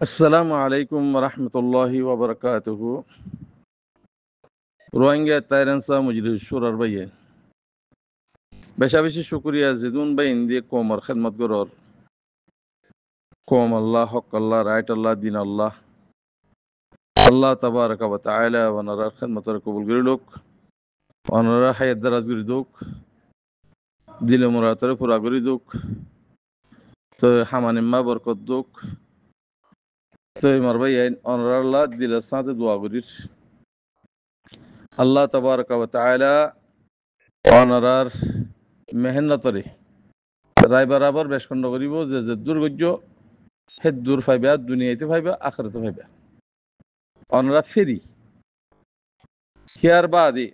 আসসালামু আলাইকুম রহমতুল্লাহি ওবরকাতুহু। রোহিঙ্গা তাইরানসা মুজরিস সুরার বাইয়ে বেশা বেশি শুক্রিয়া জিদুন বাই ইন্দিয়ে কোমর খেদমত গরর কোম আল্লাহ হক আল্লাহ রাইট আল্লাহ দিন আল্লাহ আল্লাহ তাবারাকা ওয়া তাআলা ওনারার খেদমতর কবুল গরিলুক ওনারা হায়াত দারাজ গরি দুক দিলে মুরাতরে পুরা গরি দুক তো হামানিম্মা বরকত দুক তো মার ভাই ওনারা আল্লাহ দিলের সাথে দোয়া গরির আল্লাহ তাবারাকা ওয়া তাআলা ওনারার মেহনতরে রায় বরাবর বেশ খণ্ড করিব যে যে দুর্গজ্য হে দূর ফাইবা দুনিয়াতে ফাইবা আখরাতে ফাইবা অনরা ফেরি হিয়ার বাদে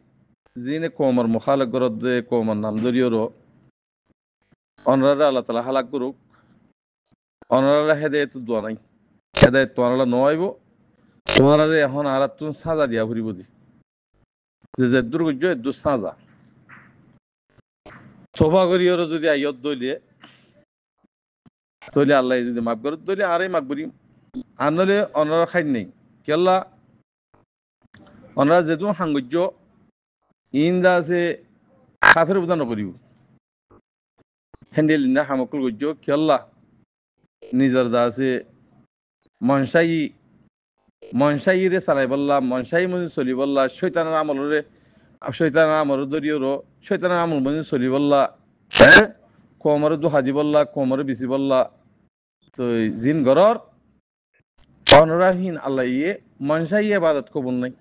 জিনে কোমর মুখালক গরদ দে কোমর নাম দরিয়রো অনরা আল্লাহ তালা হালাক করুক অনরা হেদায়ত দোয়া নাই হেদায়ত তো অনরা নয়ব তোমার এখন আর তুমি সাজা দিয়া ঘুরিব দি যে যে দুর্গজ্য এ দু সাজা তোফা করিয়রো যদি আইয়ত দলিয়ে তৈলে আল্লাহ যদি মাফ করত দলিয়ে আরে মাফ করি আনলে অনরা খাই নেই কেল্লা অনরা যেহেতু সাংগর্য ইন্দা আছে কাফের উদান করিব হ্যান্ডেল না হামকুল গজ্য কেল্লা নিজের দা আছে মনসাই মনসাইরে সারাই বললা মনসাই মধ্যে চলি বললা শৈতানের আমলরে শৈতানের আমল দরিয়র শৈতানের আমল মধ্যে চলি বললা হ্যাঁ কোমরে দুহাজি বললা কোমরে বিচি বললা তো জিন গরর অনরাহীন আল্লাহ ইয়ে মনসাই ইবাদত কবুল নাই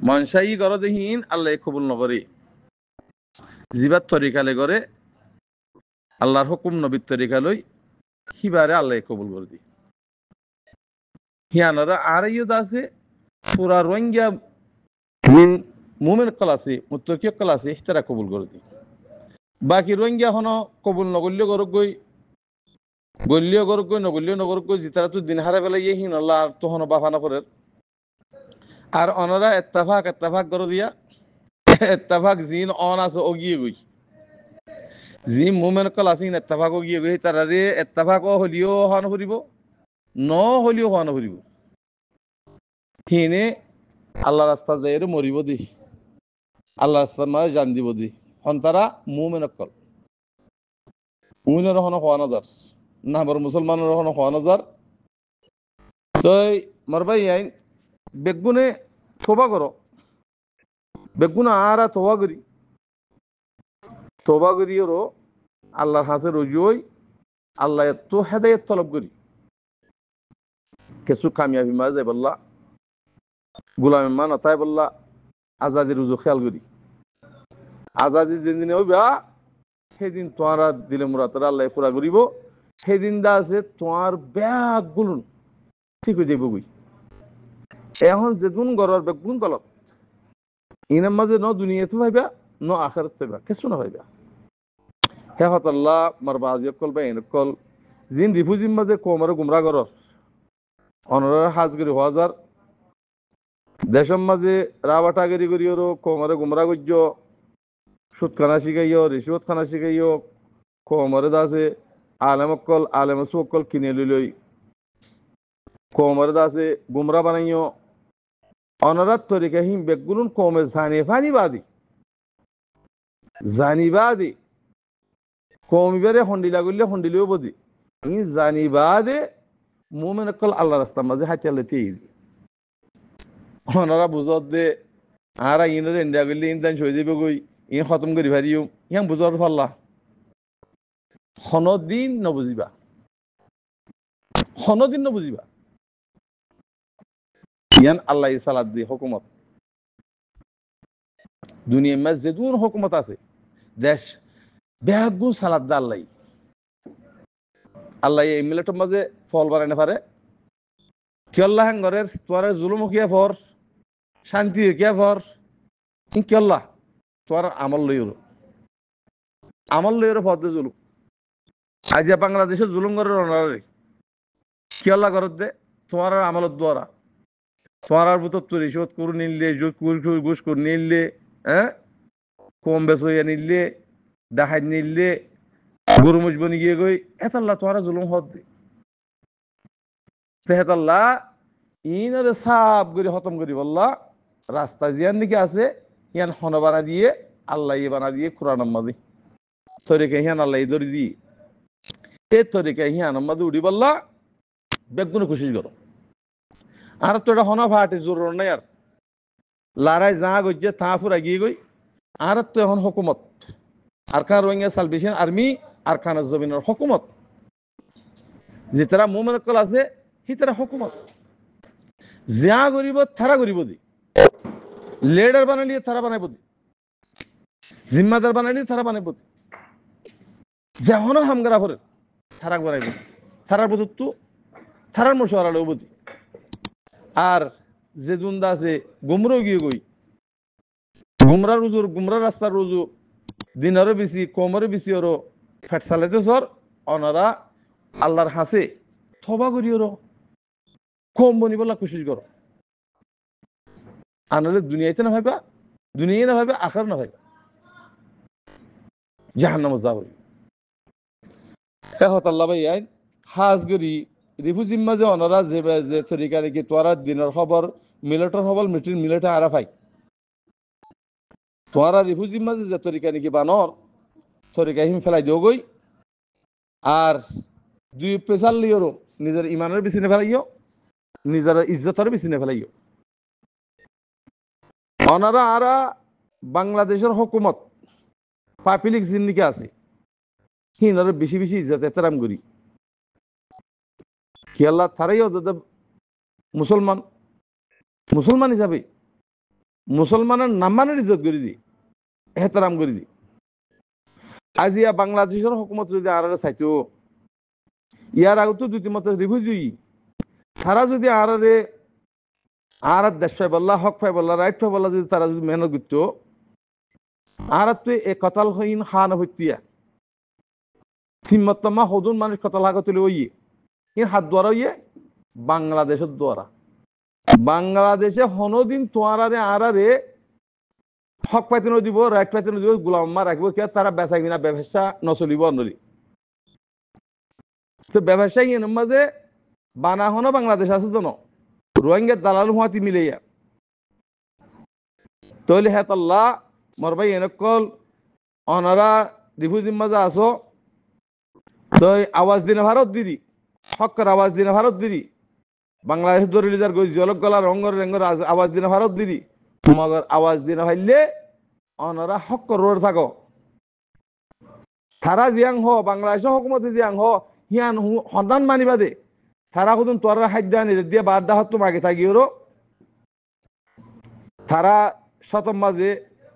মনসাই গরজহীন আল্লাহ কবুল নকরে জিবাত তরিকালে করে আল্লাহর হুকুম নবীর তরিকালই হিবারে আল্লাহ কবুল করে দি হিয়ানারা আর ইয়দ আছে পুরা রোহিঙ্গা মুমেন কল আছে মুত্তকিয় কল আছে তারা কবুল করে দি বাকি রোহিঙ্গা হন কবুল নগল্য গরক গই গল্য গরক গই নগল্য নগরক গই জিতারা তো দিন হারা বেলা ইয়ে হিন আল্লাহ আর তো হন বাফানা করে আর অনরা এত্তাফাক করে দিয়া এত্তাফাক জিন অন আছে অগিয়ে গই জি মুমেন কল আছে এত্তাফাক অগিয়ে গই তারারে এত্তাফাক হলিও হন ফুরিব ন হলিও হন ফুরিব হিনে আল্লাহ রাস্তা যাই মরিব দি আল্লাহ রাস্তার মাঝে জান দিব দি হন তারা মুমেন কল মুমিনের হন হওয়া নজার না বড় মুসলমানের হন হওয়া নজার তো মারবাই আইন বেগুনে তোবা করো বেগুন আর তোবা করিও আল্লাহর হাসে রজুই আল্লাহ এত হেদায়ত তলব করি কিছু কামিয়াবি মা যাই বললা গুলামের মা নতায় বললা আজাদি রুজু খেয়াল করি আজাদি যেদিন হইবা সেদিন তোমার দিলে মুরাতরা আল্লাহ পুরা করিব সেদিন দা আছে তোমার ব্যাগ গুলুন ঠিক হয়ে যাইব গই এখন যেগুন গরর বেগুন গলত ইনার মাঝে ন দুনিয়াতে ভাইবা ন আখারত পাইবা কিছু না ভাইবা হে হতাল্লাহ মারবা আজি অকল বা এন অকল জিন রিফুজির মাঝে কোমরে গুমরা গরর অনরার হাজগিরি হাজার দেশের মাঝে রাবাটাগিরি করিও কোমরে গুমরা গজ্য সুদ খানা শিখাইও রিসুত খানা শিখাইও কোমরে দাসে আলেম অকল আলেম অকল কিনে লই কোমরে দাসে গুমরা বানাইও অনরাত তরিকা হিম বেগুলুন কমে জানিবাদি কমিবারে হন্ডিলা করলে হন্ডিলেও বদি ই জানিবাদে মুমেন অকল আল্লাহ রাস্তার মাঝে হাতিয়ালে ওনারা বুঝত দে আর ইনের ইন্ডিয়া করলে ইন্দান সই যাব গই ই খতম করি পারিও ইয়াং বুঝত পারলা হনদিন নবুঝিবা হনদিন নবুঝিবা ইয়ান আল্লাহ সালাদ দি হুকুমত দুনিয়ার মাঝে যেদুন হুকুমত আছে দেশ বেগুন সালাদ দা আল্লাহ আল্লাহ এই মিলেটের মাঝে ফল বানাইতে পারে কি আল্লাহ ঘরের তোমার জুলুম কিয়া ফর শান্তি কিয়া ফর কি আল্লাহ তোমার আমল লইর ফদে জুলুম আজ বাংলাদেশে জুলুম করে অনারে কি আল্লাহ ঘরত দে তোমার আমলত দ্বারা তোমার ভিতর তো রিশোধ করে নিলে ঘুষ করে নিলে হ্যাঁ কম বেশ হইয়া নিলে ডাহাই নিলে গরু মুজবনি গিয়ে গই এত আল্লাহ তোমার জুলুম হদ দে তেহেতাল্লাহ ইনরে সাপ করে খতম করি বললা রাস্তা জিয়ান নাকি আছে ইয়ান হন বানা দিয়ে আল্লাহ বানা দিয়ে কোরআন আম্মাদি তরিকা হিয়ান আল্লাহ ধরে দিয়ে এ তরিকা হিয়ান আম্মাদি উড়ি বললা বেগুন খুশি করো আর তো এটা হনা ফাটে জোর নাই আর লড়াই যা গইছে তা ফুরা গিয়ে গই আর তো এখন হুকুমত আর খান রোহিঙ্গা সালভেশন আর্মি আর খান জমিনের হুকুমত যে তারা মোমেন কল আছে সি তারা হুকুমত যা করিব তারা করিব দি লিডার বানালিয়ে তারা বানাইব দি জিম্মাদার বানাইলে তারা বানাইব দি যেমন হামগারা করে তারা বানাইব তারার প্রদত্ত তারার মশওয়ারা লইব দি আর যে জুন্দা আছে গুমরাও গিয়ে গই গুমরা রুজুর গুমরা রাস্তার রুজু দিনারও বেশি কমরও বেশি ওরও ফ্যাট চালাইতে সর অনারা আল্লাহর হাসে থবা করি ওরও কম বনিবলা কোশিশ করো আনলে দুনিয়াতে না ভাইবা দুনিয়ায় না ভাইবা আখার না ভাইবা জাহান্নাম যাবো এহত আল্লাহ ভাই আইন হাজ গরি রিফুজিম্মা যে অনারা যে তরিকা নাকি তোরা দিনের খবর মিলেটর খবর মিলেটা আরা পাই তোরা রিফুজিম্মা যে তরিকা নাকি বানর তরিকা হিম ফেলাই দিও গই আর দুই পেশার লিওরও নিজের ইমানের বিছিনে ফেলাইও নিজের ইজ্জতের বিছিনে ফেলাইও অনারা আরা বাংলাদেশের হুকুমত পাবলিক জিন্দিকে আছে হিনারে বেশি বেশি ইজ্জত এহতারাম করি কি আল্লাহ তারাইও মুসলমান মুসলমান হিসাবে মুসলমানের নাম্মানের ইজ্জত করে দি এহতারাম করে দি আজিয়া বাংলাদেশের হুকুমত যদি আর চাইতো ইয়ার আগতো দুটি মত রিফিউজি তারা যদি আর দেশ পাই বললা হক পাই বললা রাইট পাই বললা যদি তারা যদি মেহনত করতো আর তো এ কতাল হইন খান হইতিয়া সিম্মতমা হদুন মানুষ কতাল হাগতলে ওইয়ে ইন হাত দ্বারা ইয়ে বাংলাদেশের দ্বারা বাংলাদেশে হনদিন তোয়ারে আরারে হক পাইতে দিব রাইট পাইতে দিব গোলাম্মা রাখবো কে তারা বেচা কিনা ব্যবসা নচলিব নলি তো ব্যবসা ইয়ে মাঝে বানা হনো বাংলাদেশ আছে তো রোহিঙ্গার দালাল হুয়াতি মিলাইয়া তৈলে হেতল্লাহ মোর ভাই এনেকল অনারা রিফিউজির মাঝে আসো তো আওয়াজ দিনে ভারত দিদি হক্কর আওয়াজ দিনে ভারত দিদি বাংলাদেশ দরিল যার গই জলক গলা রঙ্গর রেঙ্গর আওয়াজ দিনে ভারত দিদি মগর আওয়াজ দিনে ভাইলে অনারা হক্কর রোড থাকো তারা জিয়াং হ বাংলাদেশের হুকুমতে জিয়াং হ হিয়ান সন্ধান মানিবা দে তারা কুদুন তোর খাদ্য আনি দিয়ে বারদা হতো মাগে থাকিওরও তারা শতম মাঝে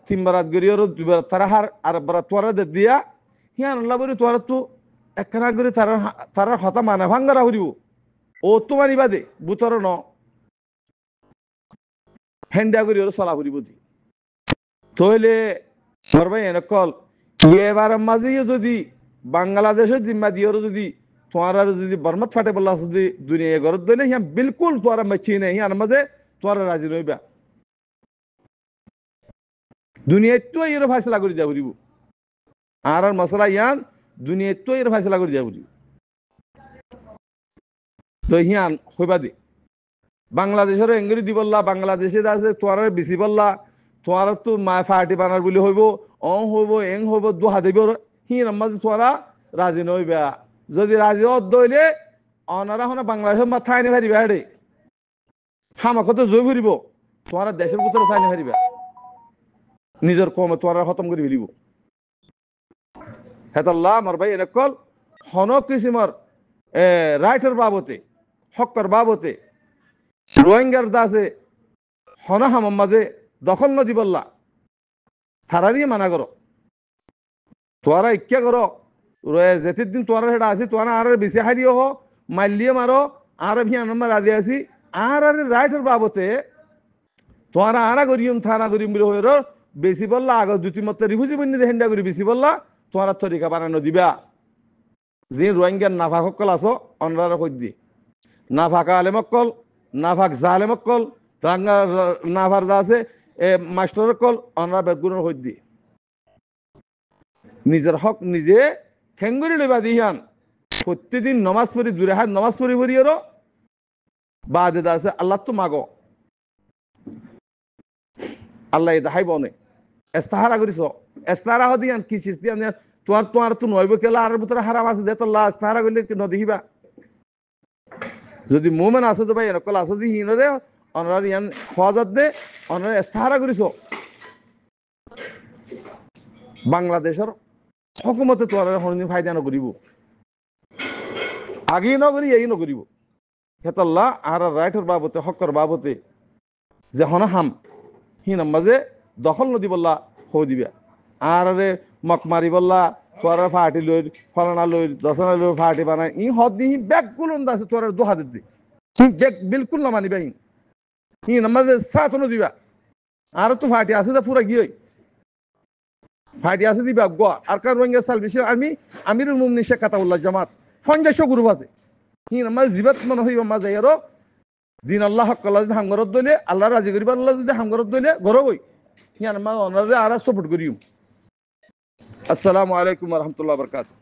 তিনবারাত গড়িওরও দুবার তারা হার আর বারা তোরা দিয়া হিয়ান আল্লাহ বলি তোরা তো একখানা করে তারা হতা মানে ভাঙ্গারা হরিব ও তো মানিবা দে বুতর ন হেন্ডা করি ওর চলা ফুরিব দি তইলে সর্বাই এনেকল এবার মাঝে যদি বাংলাদেশের জিম্মা দিয়ে যদি তোমার যদি বর্মত ফাটে বললা যদি দুনিয়া ঘরত দিলে হিয়া বিলকুল তোরা মাছি নেই হিয়ার মাঝে তোরা রাজি রইবা দুনিয়াতো এর ফাইসলা করে যা ফুরিব আর মশলা ইয়ান দুনিয়াতো এর ফাইসলা করে যা ফুরিব তো হিয়ান হইবা দে বাংলাদেশের এঙ্গরি দি বললা বাংলাদেশে আছে তোমার বেশি বললা তোমার তো মা ফাটি বানার বলে হইব হইব এং হইব দুহা দেব হিন মাঝে তোরা রাজি নইবা যদি রাজি অদ্দইলে অনারা হন বাংলাদেশের মাথা আইনে ফারিবা হেডে হামাকে তো জয় ফুরিব তোমার দেশের ভিতরে ফাইনে ফারিবা নিজের কমে তোরা খতম করে ফেলিব হেতাল্লাহ আমার ভাই এনেকল হনক কিসিমর রাইটের বাবতে হক্কর বাবতে রোহিঙ্গার দাসে হন হামার মাঝে দখল নদী বললা থারারিয়ে মানা করো তোরা ইচ্ছা করো যেতির দিন তোরা সেটা আছি তোরা আর বেশি হারিয়ে হো মাল্লিয়ে মারো আর ভিয়ান রাজি আছি আর রাইটের বাবতে তোরা আরা করিম থানা করিম বলে হয়ে বেশি বললা আগে দুটি মত রিফিউজি বন্যে হেন্ডা করি বেশি বললা তোমার তরিকা বানানো দিবা যে রোহিঙ্গার নাফাক সকল আছো অনরা কই দি নাফাক আলেমকল নাফাক জালেমকল রাঙ্গা নাফার দা আছে মাস্টার কল অনরা বেগুনের কই দি নিজের হক নিজে খেঙ্গুরি লইবা দিহান প্রতিদিন নমাজ পড়ি দূরে হাত নমাজ পড়ি পড়িয়েরও বাদে আছে আল্লাহ তো মাগো আল্লাহ দেখাইব অনেক এস্তাহারা করিস এস্তাহারা হদিয়ান কি চিস দিয়ান তোমার তোমার তো নইব কেলা আর ভিতরে হারাম আছে দে তোল্লা এস্তাহারা করলে নদেখিবা যদি মোমেন আসো তো ভাই এরকল আসো দি হিনরে অনার ইয়ান খোয়াজাত দে অনার এস্তাহারা করিস বাংলাদেশের হকুমতে তোমার হরনি ফায়দা নকরিব আগেই নকরি এই নকরিব হেতল্লা আর রাইটের বাবতে হকর বাবতে যে হনা হাম হিন মাঝে দখল নদী বললা হো দিবে আর রে মক মারি বললা তোর ফাটি লই ফলানা লই দশনা লই ফাটি বানাই ই হদ দি ব্যাগ গুলন দাসে তোর দোহা দি ব্যাগ বিলকুল না মানিবা হিন মাঝে সাত দিবা আর তো ফাটি আছে দা পুরা গিয়ে ফাটি আছে দিবা গোয়া আর কার রোহিঙ্গা সালভেশন আর্মি আমিরুল মুমিনিন শেখ কাতাউল্লাহ জামাত 50 গ্রুপ আছে হিন মাঝে জিবাত মনে হইবা মাঝে আরো দিন আল্লাহ হকল্লা যদি হামগরত দইলে আল্লাহ রাজি করিবার আল্লাহ যদি হামগরত দইলে গরো হই হিয়ান মা অনারে আর সাপোর্ট করিও আসসালামু আলাইকুম ওয়া রাহমাতুল্লাহি ওয়া বারাকাতুহু